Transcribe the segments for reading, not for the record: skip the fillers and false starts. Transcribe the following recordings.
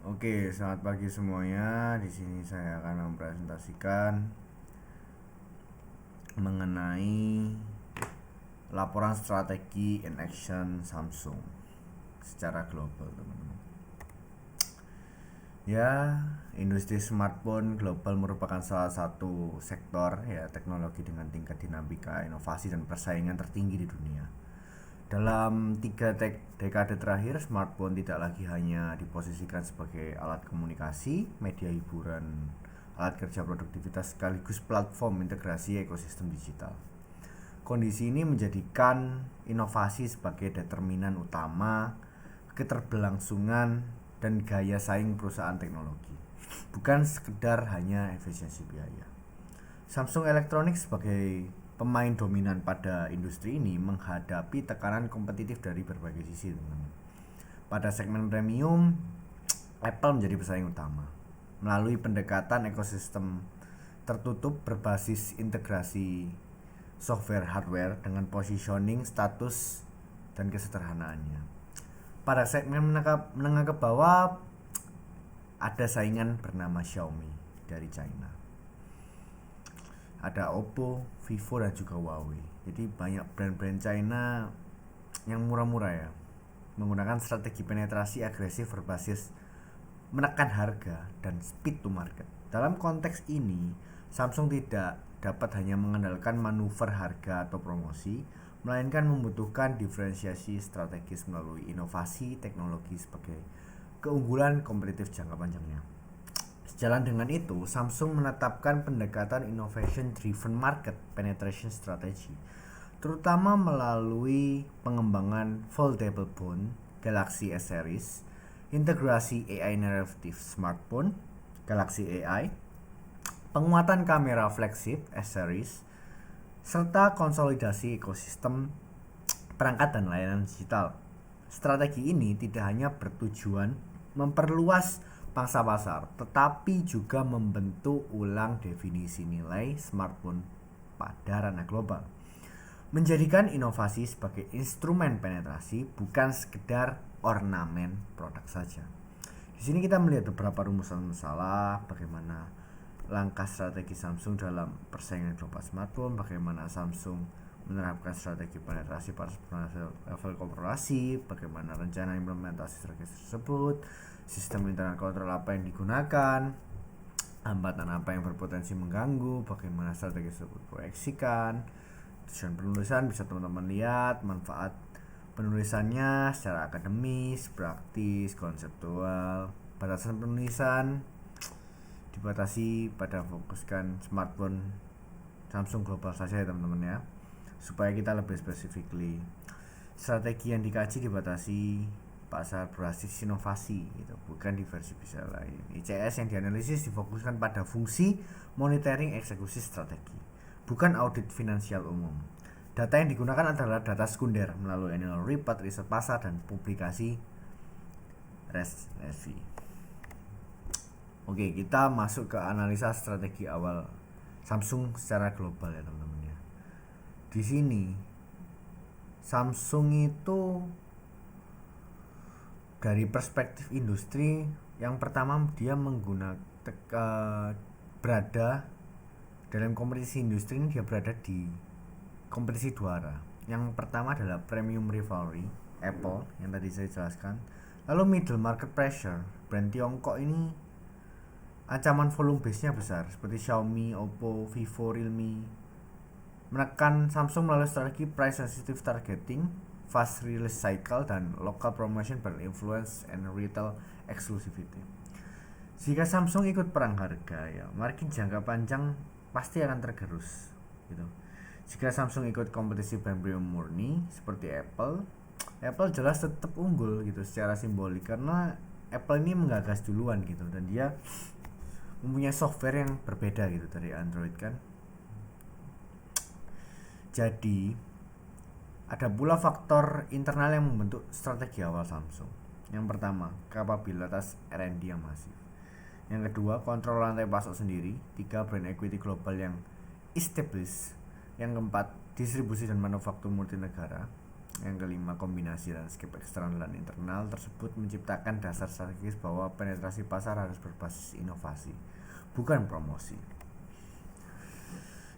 Oke, selamat pagi semuanya. Di sini saya akan mempresentasikan mengenai laporan strategi in action Samsung secara global, teman-teman. Ya, industri smartphone global merupakan salah satu sektor ya teknologi dengan tingkat dinamika, inovasi dan persaingan tertinggi di dunia. Dalam tiga dekade terakhir, smartphone tidak lagi hanya diposisikan sebagai alat komunikasi, media hiburan, alat kerja produktivitas sekaligus platform integrasi ekosistem digital. Kondisi ini menjadikan inovasi sebagai determinan utama keterberlangsungan dan gaya saing perusahaan teknologi, bukan sekedar hanya efisiensi biaya. Samsung Electronics sebagai pemain dominan pada industri ini menghadapi tekanan kompetitif dari berbagai sisi, teman-teman. Pada segmen premium, Apple menjadi pesaing utama melalui pendekatan ekosistem tertutup berbasis integrasi software hardware dengan positioning, status, dan kesederhanaannya. Pada segmen menengah ke bawah ada saingan bernama Xiaomi dari China. Ada Oppo, Vivo dan juga Huawei. Jadi banyak brand-brand China yang murah-murah ya, menggunakan strategi penetrasi agresif berbasis menekan harga dan speed to market. Dalam konteks ini, Samsung tidak dapat hanya mengandalkan manuver harga atau promosi, melainkan membutuhkan diferensiasi strategis melalui inovasi teknologi sebagai keunggulan kompetitif jangka panjangnya. Sejalan dengan itu, Samsung menetapkan pendekatan innovation driven market penetration strategy, terutama melalui pengembangan foldable phone Galaxy S series, integrasi AI native smartphone Galaxy AI, penguatan kamera flagship S series, serta konsolidasi ekosistem perangkat dan layanan digital. Strategi ini tidak hanya bertujuan memperluas pangsa pasar, tetapi juga membentuk ulang definisi nilai smartphone pada ranah global. Menjadikan inovasi sebagai instrumen penetrasi, bukan sekedar ornamen produk saja. Di sini kita melihat beberapa rumusan masalah, bagaimana langkah strategi Samsung dalam persaingan global smartphone, bagaimana Samsung menerapkan strategi penetrasi pada level korporasi, bagaimana rencana implementasi strategi tersebut, sistem internal kontrol apa yang digunakan, hambatan apa yang berpotensi mengganggu, bagaimana strategi tersebut proyeksikan. Tujuan penulisan bisa teman-teman lihat manfaat penulisannya secara akademis, praktis, konseptual. Batasan penulisan dibatasi pada fokuskan smartphone Samsung global saja ya teman-teman ya, supaya kita lebih specifically. Strategi yang dikaji dibatasi pasar berbasis inovasi gitu, bukan diversi bisa lain. ICS yang dianalisis difokuskan pada fungsi monitoring eksekusi strategi, bukan audit finansial umum. Data yang digunakan adalah data sekunder melalui annual report, riset pasar, dan publikasi RSI. Oke, kita masuk ke analisa strategi awal Samsung secara global ya teman-teman ya. Di sini Samsung itu dari perspektif industri, yang pertama dia menggunakan berada dalam kompetisi industri ini, dia berada di kompetisi dua arah. Yang pertama adalah premium rivalry Apple yang tadi saya jelaskan, lalu middle market pressure brand Tiongkok ini ancaman volume base-nya besar seperti Xiaomi, Oppo, Vivo, Realme, menekan Samsung melalui strategi price sensitive targeting, fast release cycle, dan local promotion berinfluence and retail exclusivity. Jika Samsung ikut perang harga ya, market jangka panjang pasti akan tergerus gitu. Jika Samsung ikut kompetisi brand premium murni seperti Apple jelas tetap unggul gitu secara simbolik, karena Apple ini menggagas duluan gitu, dan dia mempunyai software yang berbeda gitu dari Android kan. Jadi ada pula faktor internal yang membentuk strategi awal Samsung. Yang pertama, kapabilitas R&D yang masif. Yang kedua, kontrol rantai pasok sendiri. Tiga, brand equity global yang established. Yang keempat, distribusi dan manufaktur multinegara. Yang kelima, kombinasi landscape eksternal dan internal tersebut menciptakan dasar strategis bahwa penetrasi pasar harus berbasis inovasi, bukan promosi.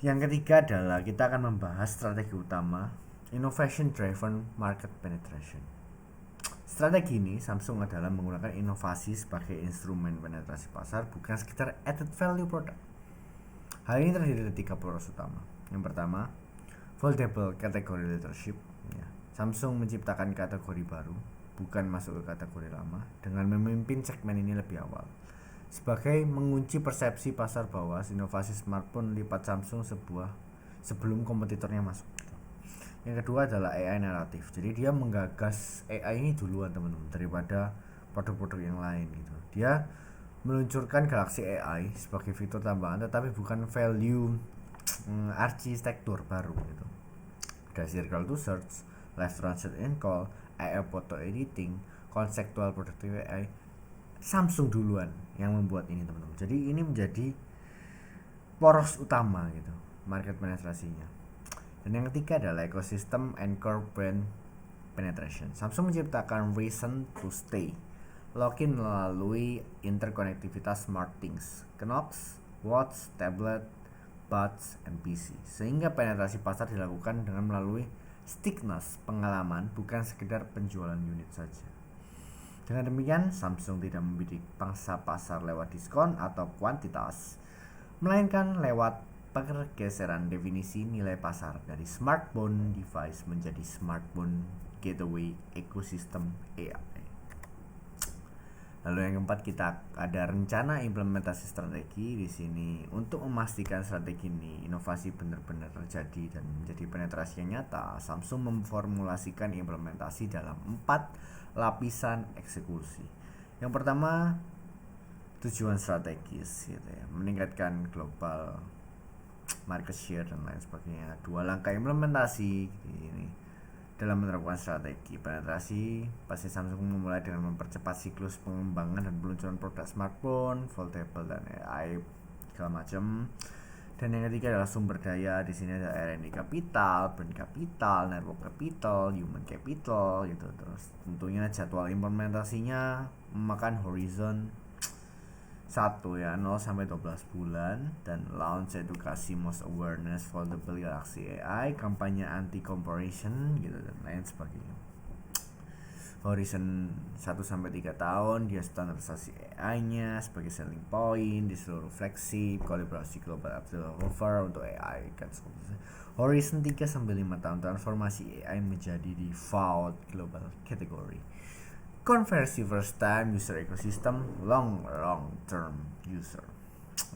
Yang ketiga adalah kita akan membahas strategi utama, innovation driven market penetration. Strategi ini Samsung adalah menggunakan inovasi sebagai instrumen penetrasi pasar, bukan sekedar added value product. Hal ini terdiri dari 3 poros utama. Yang pertama, foldable category leadership. Samsung menciptakan kategori baru, bukan masuk ke kategori lama, dengan memimpin segmen ini lebih awal. Sebagai mengunci persepsi pasar bahwa inovasi smartphone lipat Samsung sebelum kompetitornya masuk. Yang kedua adalah AI naratif. Jadi dia menggagas AI ini duluan teman-teman daripada produk-produk yang lain gitu. Dia meluncurkan Galaxy AI sebagai fitur tambahan tetapi bukan value arsitektur baru gitu. Ada circle to search, live translate and call, AI photo editing, conceptual productive AI. Samsung duluan yang membuat ini teman-teman. Jadi ini menjadi poros utama gitu market penetrasinya. Dan yang ketiga adalah ekosistem anchor brand penetration. Samsung menciptakan reason to stay, login melalui interkonektivitas SmartThings, Knox, Watch, tablet, buds, and PC. Sehingga penetrasi pasar dilakukan dengan melalui stickiness, pengalaman, bukan sekedar penjualan unit saja. Dengan demikian, Samsung tidak membidik pangsa pasar lewat diskon atau kuantitas, melainkan lewat pergeseran definisi nilai pasar dari smartphone device menjadi smartphone gateway ekosistem AI. Lalu yang keempat, kita ada rencana implementasi strategi di sini. Untuk memastikan strategi ini inovasi benar-benar terjadi dan menjadi penetrasi yang nyata, Samsung memformulasikan implementasi dalam 4 lapisan eksekusi. Yang pertama, tujuan strategis gitu ya, meningkatkan global market share dan lain sebagainya. 2 langkah implementasi ini. Dalam menerapkan strategi penetrasi, pasti Samsung memulai dengan mempercepat siklus pengembangan dan peluncuran produk smartphone, foldable dan AI segala macam. Dan yang ketiga adalah sumber daya. Di sini ada R&D capital, brand capital, network capital, human capital gitu. Terus tentunya jadwal implementasinya memakan horizon 1 ya, 0 sampai 12 bulan, dan launch edukasi most awareness foldable Galaxy AI, kampanye anti comparison gitu dan lain sebagainya. Horizon 1 sampai 3 tahun dia standarisasi AI-nya sebagai selling point di seluruh flagship, kolaborasi global offer untuk AI kan. Horizon 3 sampai 5 tahun transformasi AI menjadi default global category. Konversi first time user ecosystem, long term user.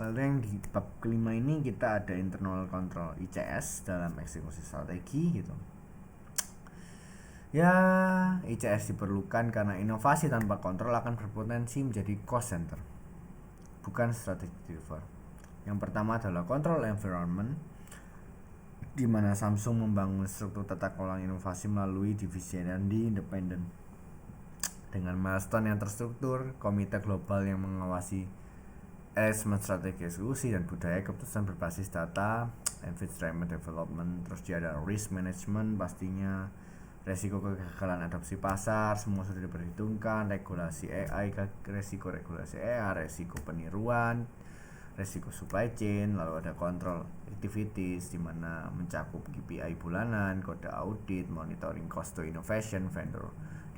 Lalu yang di bab kelima ini kita ada internal control ICS dalam eksekusi strategi gitu. Ya, ICS diperlukan karena inovasi tanpa kontrol akan berpotensi menjadi cost center, bukan strategic driver. Yang pertama adalah control environment, di mana Samsung membangun struktur tata kelola inovasi melalui divisi R&D independen. Dengan milestone yang terstruktur, komite global yang mengawasi assessment strategi eksekusi dan budaya keputusan berbasis data, environment development, terus dia ada risk management pastinya, resiko kegagalan adopsi pasar, semua sudah diperhitungkan, regulasi AI, resiko regulasi AI, resiko peniruan, resiko supply chain, lalu ada control activities di mana mencakup KPI bulanan, kode audit, monitoring cost to innovation, vendor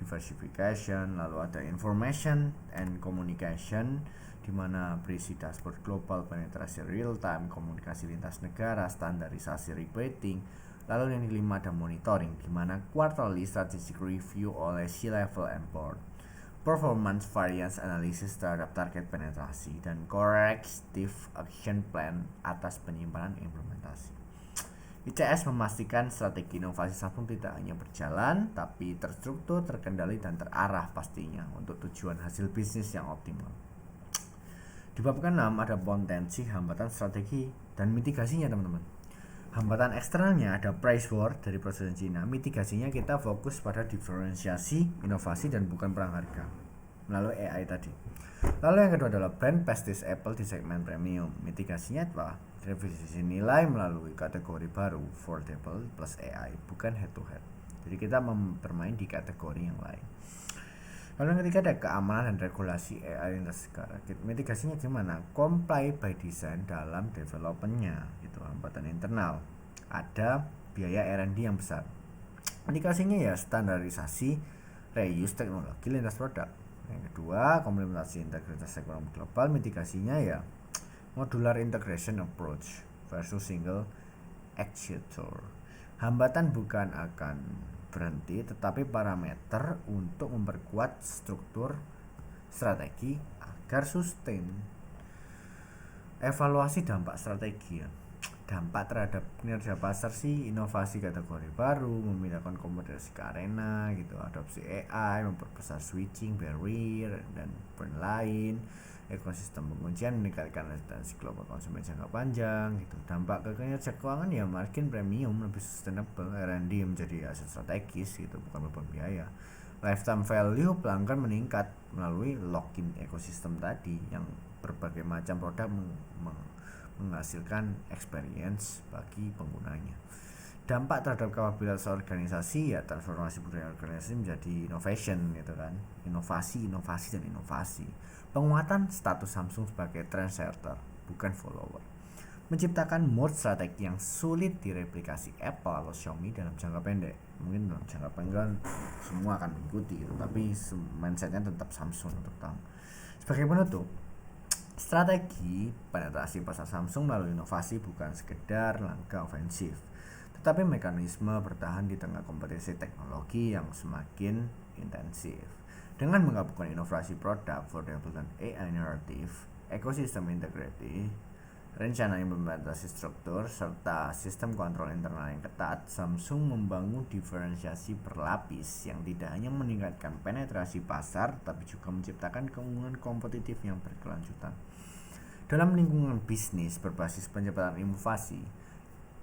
diversification, lalu ada information and communication di mana berisi dashboard global, penetrasi real time, komunikasi lintas negara, standarisasi reporting. Lalu yang kelima ada monitoring di mana quarterly strategic review oleh C-level and board, performance variance analysis terhadap target penetrasi, dan corrective action plan atas penyimpanan implementasi. ICS memastikan strategi inovasi Samsung tidak hanya berjalan, tapi terstruktur, terkendali, dan terarah pastinya untuk tujuan hasil bisnis yang optimal. Di bab ke-6 ada potensi, hambatan, strategi, dan mitigasinya teman-teman. Hambatan eksternalnya ada price war dari presiden Cina. Mitigasinya kita fokus pada diferensiasi, inovasi, dan bukan perang harga melalui AI tadi. Lalu yang kedua adalah brand prestige Apple di segmen premium. Mitigasinya apa? Revisi nilai melalui kategori baru foldable plus AI, bukan head to head. Jadi kita bermain di kategori yang lain. Lalu yang ketiga ada keamanan dan regulasi AI lintas negara. Mitigasinya gimana? Comply by design dalam developmentnya, gitu, hambatan internal. Ada biaya R&D yang besar. Mitigasinya ya standarisasi, reuse teknologi lintas produk. Yang kedua, komplementasi integritas ekonomi global. Mitigasinya ya modular integration approach versus single actuator. Hambatan bukan akan berhenti, tetapi parameter untuk memperkuat struktur strategi agar sustain. Evaluasi dampak strategi ya. Dampak terhadap kinerja pasar sih, inovasi kategori baru, memindahkan komoditas ke arena gitu, adopsi AI, memperbesar switching barrier dan brand lain, ekosistem penguncian, meningkatkan resistensi global konsumen jangka panjang gitu. Dampak ke kinerja keuangan ya margin premium lebih sustainable, R&D menjadi aset strategis gitu, bukan beban biaya. Lifetime value pelanggan meningkat melalui lock-in ekosistem tadi yang berbagai macam produk menghasilkan experience bagi penggunanya. Dampak terhadap kapabilitas organisasi ya transformasi budaya organisasi menjadi innovation gitu kan, inovasi dan inovasi. Penguatan status Samsung sebagai trendsetter bukan follower, menciptakan mode strategi yang sulit direplikasi Apple atau Xiaomi dalam jangka pendek. Mungkin dalam jangka panjang semua akan mengikuti gitu, tapi mindsetnya tetap Samsung terutama. Sebagai penutup, strategi penetrasi pasar Samsung melalui inovasi bukan sekedar langkah ofensif, tetapi mekanisme bertahan di tengah kompetisi teknologi yang semakin intensif. Dengan menggabungkan inovasi produk, affordable dan AI narrative, ekosistem integrity, rencana implementasi struktur, serta sistem kontrol internal yang ketat, Samsung membangun diferensiasi berlapis yang tidak hanya meningkatkan penetrasi pasar, tapi juga menciptakan keunggulan kompetitif yang berkelanjutan. Dalam lingkungan bisnis berbasis pencepatan inovasi,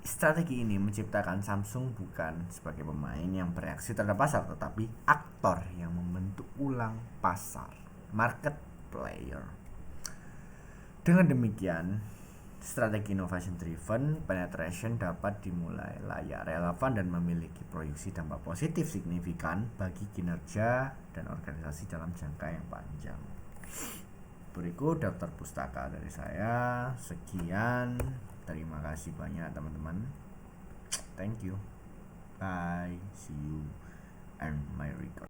strategi ini menciptakan Samsung bukan sebagai pemain yang bereaksi terhadap pasar, tetapi aktor yang membentuk ulang pasar, market player. Dengan demikian, strategi innovation driven penetration dapat dimulai layak, relevan, dan memiliki proyeksi dampak positif signifikan bagi kinerja dan organisasi dalam jangka yang panjang. Berikut daftar pustaka dari saya. Sekian. Terima kasih banyak teman-teman. Thank you. Bye. See you and my record.